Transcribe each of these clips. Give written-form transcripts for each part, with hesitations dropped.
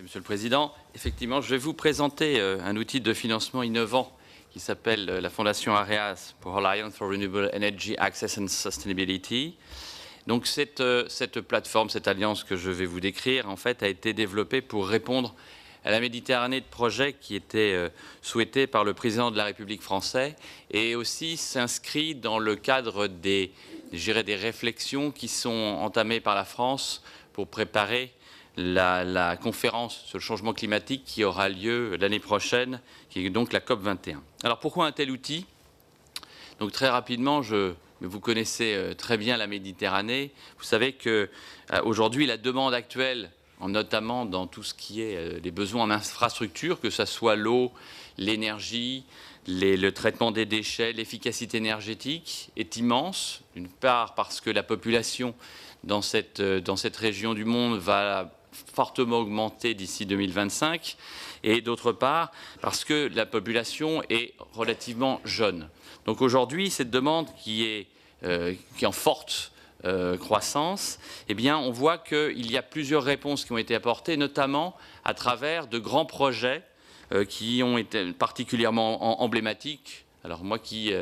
Monsieur le Président. Effectivement, je vais vous présenter un outil de financement innovant qui s'appelle la Fondation AREAS pour Alliance for Renewable Energy Access and Sustainability. Donc cette plateforme, cette alliance que je vais vous décrire, en fait, a été développée pour répondre à la Méditerranée de projets qui étaient souhaités par le président de la République française et aussi s'inscrit dans le cadre des réflexions qui sont entamées par la France pour préparer la conférence sur le changement climatique qui aura lieu l'année prochaine, qui est donc la COP21. Alors pourquoi un tel outil? Donc très rapidement, vous connaissez très bien la Méditerranée. Vous savez qu'aujourd'hui, la demande actuelle, notamment dans tout ce qui est les besoins en infrastructure, que ce soit l'eau, l'énergie, le traitement des déchets, l'efficacité énergétique, est immense. D'une part parce que la population dans cette région du monde va fortement augmenter d'ici 2025, et d'autre part parce que la population est relativement jeune. Donc aujourd'hui, cette demande qui est en forte croissance, eh bien, on voit qu'il y a plusieurs réponses qui ont été apportées, notamment à travers de grands projets qui ont été particulièrement emblématiques. Alors moi qui,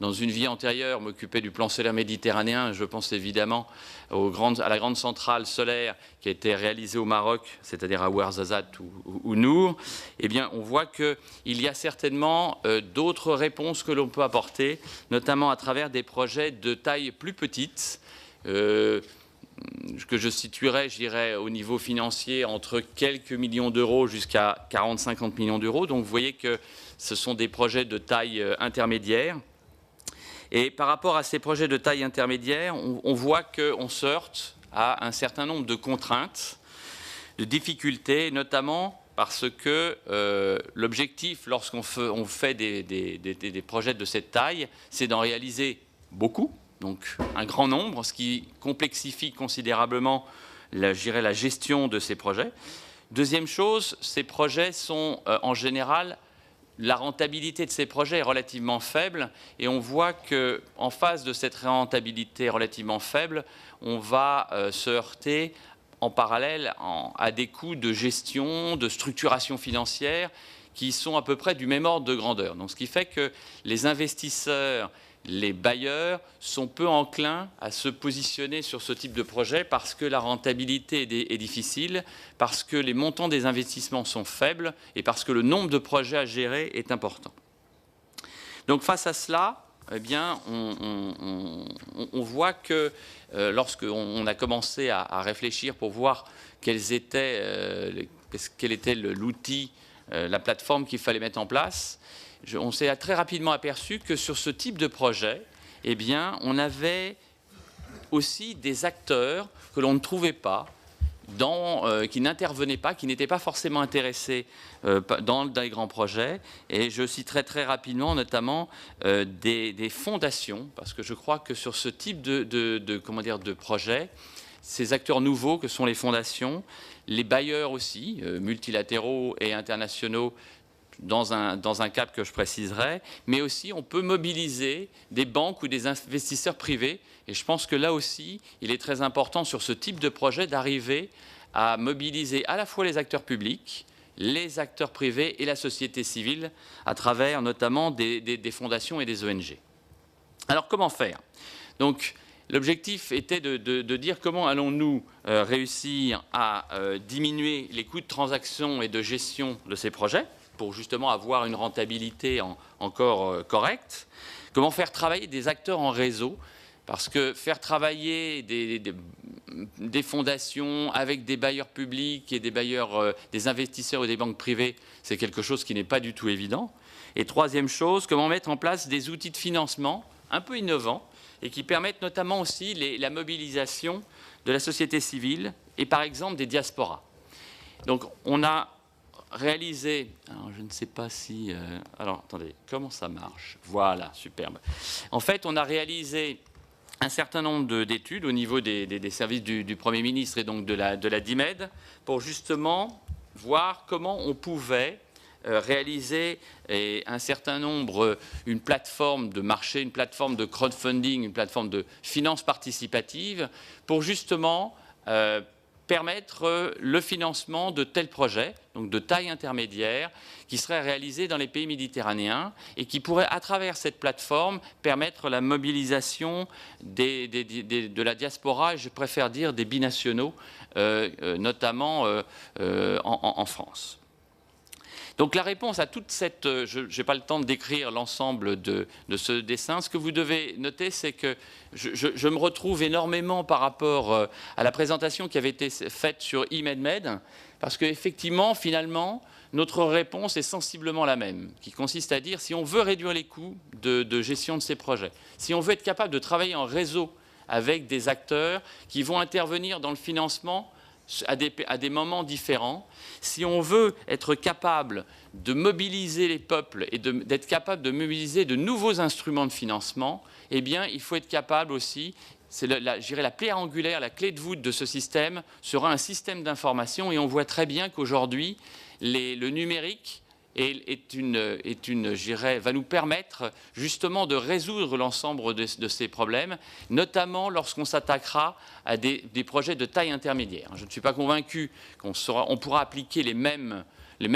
dans une vie antérieure, m'occupais du plan solaire méditerranéen, je pense évidemment à la grande centrale solaire qui a été réalisée au Maroc, c'est-à-dire à Ouarzazate ou Nour, eh bien on voit qu'il y a certainement d'autres réponses que l'on peut apporter, notamment à travers des projets de taille plus petite, que je situerais, je dirais, au niveau financier entre quelques millions d'euros jusqu'à 40-50 millions d'euros. Donc vous voyez que ce sont des projets de taille intermédiaire. Et par rapport à ces projets de taille intermédiaire, on voit qu'on se heurte à un certain nombre de contraintes, de difficultés, notamment parce que l'objectif, lorsqu'on fait des projets de cette taille, c'est d'en réaliser beaucoup, donc un grand nombre, ce qui complexifie considérablement, la gestion de ces projets. Deuxième chose, ces projets sont en général, la rentabilité de ces projets est relativement faible et on voit qu'en face de cette rentabilité relativement faible, on va se heurter en parallèle à des coûts de gestion, de structuration financière qui sont à peu près du même ordre de grandeur. Donc, ce qui fait que les investisseurs, les bailleurs sont peu enclins à se positionner sur ce type de projet parce que la rentabilité est difficile, parce que les montants des investissements sont faibles et parce que le nombre de projets à gérer est important. Donc face à cela, eh bien, on voit que lorsqu'on a commencé à réfléchir pour voir quel était l'outil, la plateforme qu'il fallait mettre en place, on s'est très rapidement aperçu que sur ce type de projet, eh bien, on avait aussi des acteurs que l'on ne trouvait pas, qui n'intervenaient pas, qui n'étaient pas forcément intéressés dans les grands projets. Et je citerai très rapidement notamment des fondations, parce que je crois que sur ce type de projet, ces acteurs nouveaux que sont les fondations, les bailleurs aussi, multilatéraux et internationaux, dans un cadre que je préciserai, mais aussi on peut mobiliser des banques ou des investisseurs privés. Et je pense que là aussi, il est très important sur ce type de projet d'arriver à mobiliser à la fois les acteurs publics, les acteurs privés et la société civile à travers notamment des fondations et des ONG. Alors comment faire? Donc l'objectif était de dire comment allons-nous réussir à diminuer les coûts de transaction et de gestion de ces projets pour justement avoir une rentabilité encore correcte. Comment faire travailler des acteurs en réseau? Parce que faire travailler des fondations, avec des bailleurs publics et des bailleurs, des investisseurs ou des banques privées, c'est quelque chose qui n'est pas du tout évident. Et troisième chose, comment mettre en place des outils de financement un peu innovants et qui permettent notamment aussi la mobilisation de la société civile et par exemple des diasporas. Donc on a réalisé, alors je ne sais pas si, alors attendez, comment ça marche? Voilà, superbe. En fait, on a réalisé un certain nombre d'études au niveau des services du Premier ministre et donc de la DIMED pour justement voir comment on pouvait réaliser un certain nombre, une plateforme de marché, une plateforme de crowdfunding, une plateforme de finance participative pour justement permettre le financement de tels projets, donc de taille intermédiaire, qui seraient réalisés dans les pays méditerranéens et qui pourraient, à travers cette plateforme, permettre la mobilisation de la diaspora, et je préfère dire des binationaux, notamment en France. Donc la réponse à toute cette... je n'ai pas le temps de décrire l'ensemble de ce dessin. Ce que vous devez noter, c'est que je me retrouve énormément par rapport à la présentation qui avait été faite sur eMedMed, parce qu'effectivement, finalement, notre réponse est sensiblement la même, qui consiste à dire si on veut réduire les coûts de gestion de ces projets, si on veut être capable de travailler en réseau avec des acteurs qui vont intervenir dans le financement à des moments différents, si on veut être capable de mobiliser les peuples et d'être capable de mobiliser de nouveaux instruments de financement, eh bien, il faut être capable aussi, c'est je dirais la pierre angulaire, la clé de voûte de ce système sera un système d'information, et on voit très bien qu'aujourd'hui, le numérique va nous permettre justement de résoudre l'ensemble de ces problèmes, notamment lorsqu'on s'attaquera à des projets de taille intermédiaire. Je ne suis pas convaincu qu'on pourra appliquer les mêmes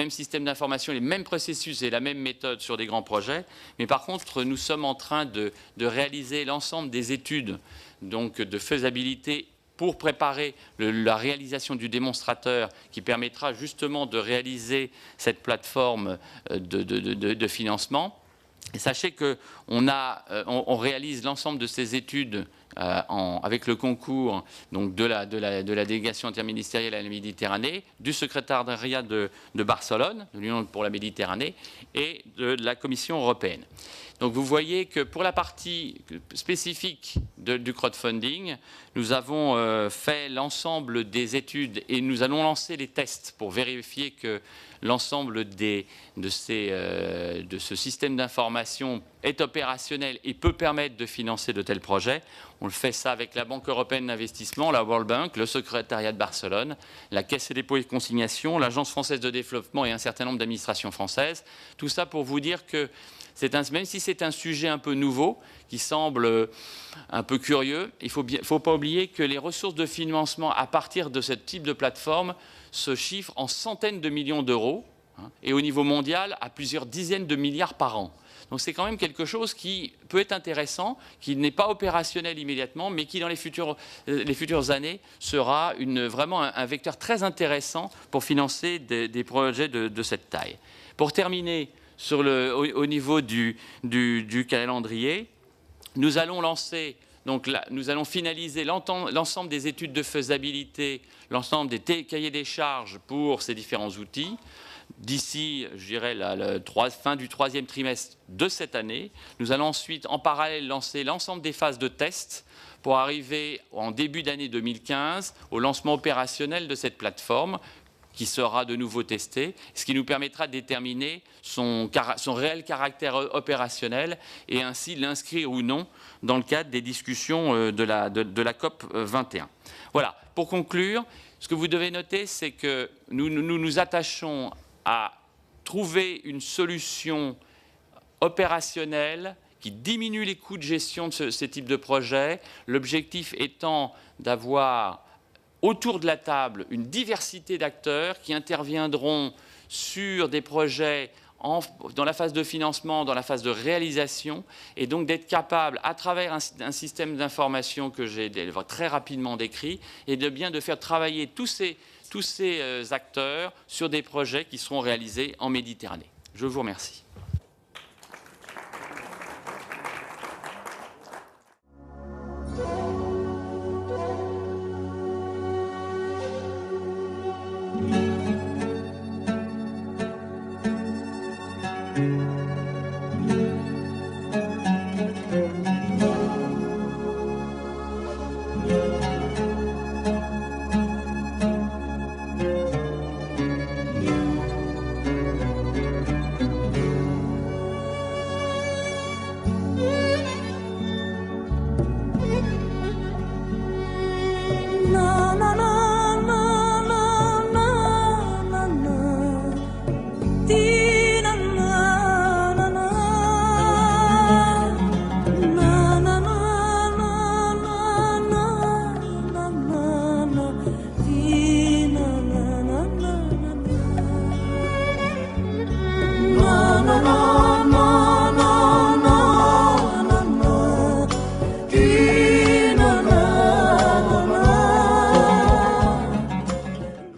systèmes d'information, les mêmes processus et la même méthode sur des grands projets, mais par contre, nous sommes en train de réaliser l'ensemble des études donc, de faisabilité pour préparer la réalisation du démonstrateur qui permettra justement de réaliser cette plateforme de financement. Et sachez qu'on réalise l'ensemble de ces études avec le concours donc, de la délégation interministérielle à la Méditerranée, du secrétariat de Barcelone, de l'Union pour la Méditerranée, et de la Commission européenne. Donc vous voyez que pour la partie spécifique du crowdfunding, nous avons fait l'ensemble des études et nous allons lancer les tests pour vérifier que l'ensemble de ce système d'information est opérationnel et peut permettre de financer de tels projets. On le fait ça avec la Banque européenne d'investissement, la World Bank, le secrétariat de Barcelone, la Caisse des dépôts et consignations, l'Agence française de développement et un certain nombre d'administrations françaises. Tout ça pour vous dire que même si c'est un sujet un peu nouveau, qui semble un peu curieux, il ne faut pas oublier que les ressources de financement à partir de ce type de plateforme se chiffrent en centaines de millions d'euros, et au niveau mondial à plusieurs dizaines de milliards par an. Donc c'est quand même quelque chose qui peut être intéressant, qui n'est pas opérationnel immédiatement, mais qui dans les futures années sera vraiment un vecteur très intéressant pour financer des projets de cette taille. Pour terminer, au niveau du calendrier, nous allons lancer, nous allons finaliser l'ensemble des études de faisabilité, l'ensemble des cahiers des charges pour ces différents outils. D'ici, je dirais, fin du troisième trimestre de cette année, nous allons ensuite, en parallèle, lancer l'ensemble des phases de test pour arriver en début d'année 2015 au lancement opérationnel de cette plateforme qui sera de nouveau testée, ce qui nous permettra de déterminer son réel caractère opérationnel et ainsi l'inscrire ou non dans le cadre des discussions de la COP 21. Voilà, pour conclure, ce que vous devez noter, c'est que nous nous attachons à trouver une solution opérationnelle qui diminue les coûts de gestion de ces types de projets, l'objectif étant d'avoir autour de la table une diversité d'acteurs qui interviendront sur des projets dans la phase de financement, dans la phase de réalisation, et donc d'être capable, à travers un système d'information que j'ai très rapidement décrit, et de faire travailler tous ces acteurs sur des projets qui seront réalisés en Méditerranée. Je vous remercie. you.